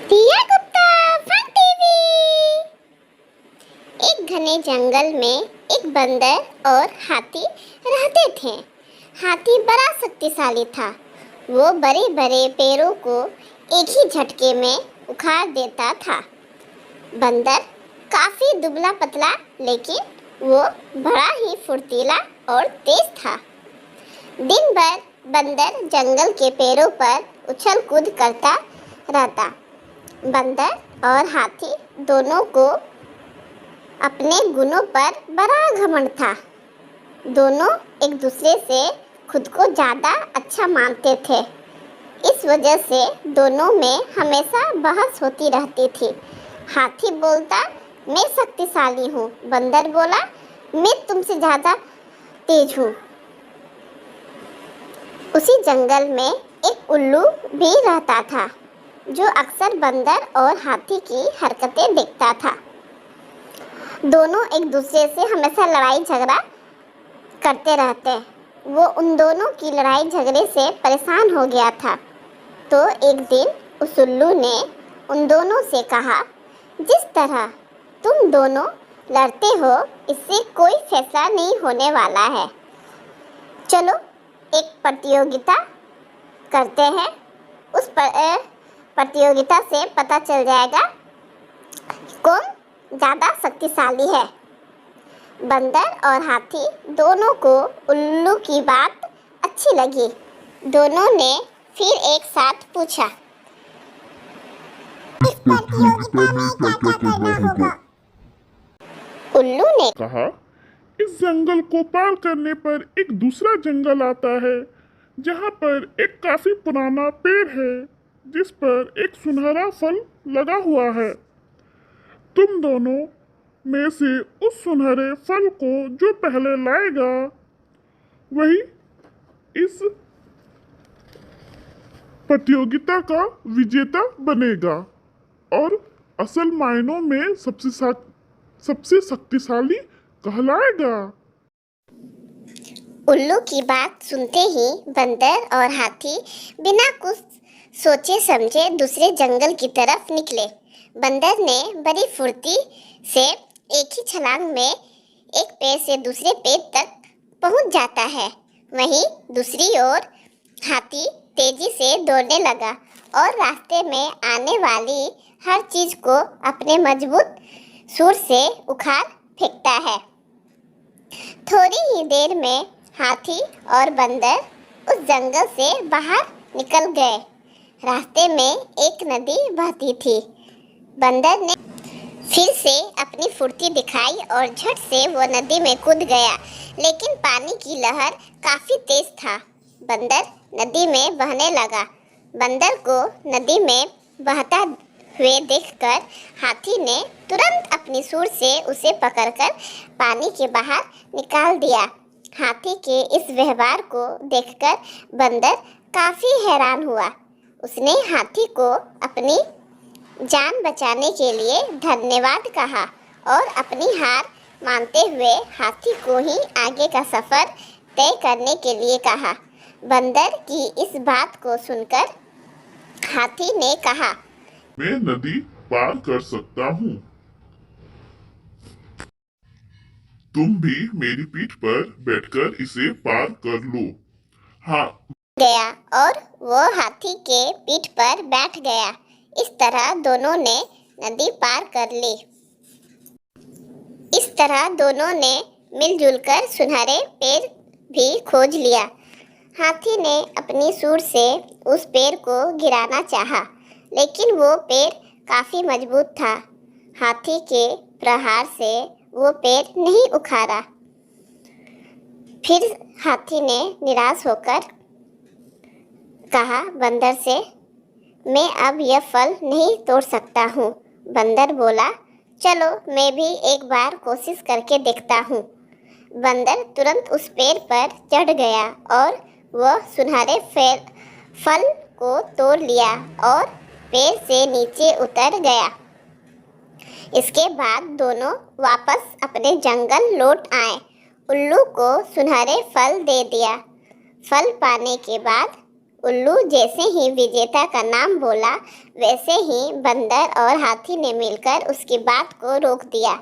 दिया Gupta fun TV. एक घने जंगल में एक बंदर और हाथी रहते थे। हाथी बड़ा शक्तिशाली था। वो बड़े बड़े पेड़ों को एक ही झटके में उखाड़ देता था। बंदर काफी दुबला पतला, लेकिन वो बड़ा ही फुर्तीला और तेज था। दिन भर बंदर जंगल के पेड़ों पर उछल कूद करता रहता। बंदर और हाथी दोनों को अपने गुणों पर बड़ा घमंड था। दोनों एक दूसरे से खुद को ज़्यादा अच्छा मानते थे। इस वजह से दोनों में हमेशा बहस होती रहती थी। हाथी बोलता, मैं शक्तिशाली हूँ। बंदर बोला, मैं तुमसे ज़्यादा तेज हूँ। उसी जंगल में एक उल्लू भी रहता था, जो अक्सर बंदर और हाथी की हरकतें देखता था। दोनों एक दूसरे से हमेशा लड़ाई झगड़ा करते रहते। वो उन दोनों की लड़ाई झगड़े से परेशान हो गया था। तो एक दिन उस उल्लू ने उन दोनों से कहा, जिस तरह तुम दोनों लड़ते हो, इससे कोई फैसला नहीं होने वाला है। चलो एक प्रतियोगिता करते हैं। उस प्रतियोगिता से पता चल जाएगा कौन ज़्यादा शक्तिशाली है। बंदर और हाथी दोनों को उल्लू की बात अच्छी लगी। दोनों ने फिर एक साथ पूछा, इस प्रतियोगिता में क्या-क्या करना होगा? उल्लू ने कहा, इस जंगल को पार करने पर एक दूसरा जंगल आता है, जहाँ पर एक काफी पुराना पेड़ है, जिस पर एक सुनहरा फल लगा हुआ है। तुम दोनों में से उस सुनहरे फल को जो पहले लाएगा, वही इस प्रतियोगिता का विजेता बनेगा और असल मायनों में सबसे शक्तिशाली कहलाएगा। उल्लू की बात सुनते ही बंदर और हाथी बिना कुछ सोचे समझे दूसरे जंगल की तरफ निकले। बंदर ने बड़ी फुर्ती से एक ही छलांग में एक पेड़ से दूसरे पेड़ तक पहुंच जाता है। वहीं दूसरी ओर हाथी तेजी से दौड़ने लगा और रास्ते में आने वाली हर चीज को अपने मजबूत सूंड से उखाड़ फेंकता है। थोड़ी ही देर में हाथी और बंदर उस जंगल से बाहर निकल गए। रास्ते में एक नदी बहती थी। बंदर ने फिर से अपनी फुर्ती दिखाई और झट से वो नदी में कूद गया, लेकिन पानी की लहर काफी तेज था। बंदर नदी में बहने लगा। बंदर को नदी में बहता हुए देखकर हाथी ने तुरंत अपनी सूंड से उसे पकड़कर पानी के बाहर निकाल दिया। हाथी के इस व्यवहार को देखकर बंदर काफी हैरान हुआ। उसने हाथी को अपनी जान बचाने के लिए धन्यवाद कहा और अपनी हार मानते हुए हाथी को ही आगे का सफर तय करने के लिए कहा। बंदर की इस बात को सुनकर हाथी ने कहा, मैं नदी पार कर सकता हूँ। तुम भी मेरी पीठ पर बैठकर इसे पार कर लो। हाँ, गया और वो हाथी के पीठ पर बैठ गया। इस तरह दोनों ने नदी पार कर ली। इस तरह दोनों ने मिलजुल कर सुनहरे पेड़ भी खोज लिया। हाथी ने अपनी सूंड से उस पेड़ को गिराना चाहा, लेकिन वो पेड़ काफी मजबूत था। हाथी के प्रहार से वो पेड़ नहीं उखाड़ा। फिर हाथी ने निराश होकर कहा बंदर से, मैं अब यह फल नहीं तोड़ सकता हूँ। बंदर बोला, चलो मैं भी एक बार कोशिश करके देखता हूँ। बंदर तुरंत उस पेड़ पर चढ़ गया और वह सुनहरे फल को तोड़ लिया और पेड़ से नीचे उतर गया। इसके बाद दोनों वापस अपने जंगल लौट आए। उल्लू को सुनहरे फल दे दिया। फल पाने के बाद उल्लू जैसे ही विजेता का नाम बोला, वैसे ही बंदर और हाथी ने मिलकर उसकी बात को रोक दिया।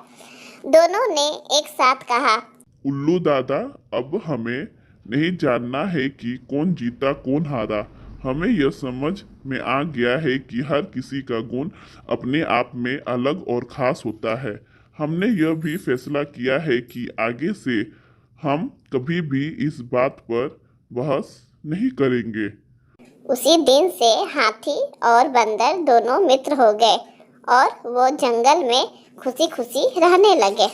दोनों ने एक साथ कहा, उल्लू दादा, अब हमें नहीं जानना है कि कौन जीता कौन हारा। हमें यह समझ में आ गया है कि हर किसी का गुण अपने आप में अलग और खास होता है। हमने यह भी फैसला किया है कि आगे से हम कभी भी इस बात पर बहस नहीं करेंगे। उसी दिन से हाथी और बंदर दोनों मित्र हो गए और वो जंगल में खुशी खुशी रहने लगे।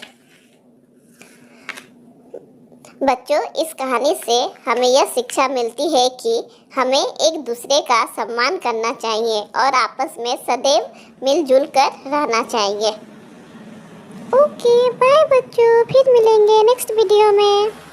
बच्चों, इस कहानी से हमें यह शिक्षा मिलती है कि हमें एक दूसरे का सम्मान करना चाहिए और आपस में सदैव मिलजुल कर रहना चाहिए। ओके, बाय बच्चों, फिर मिलेंगे नेक्स्ट वीडियो में।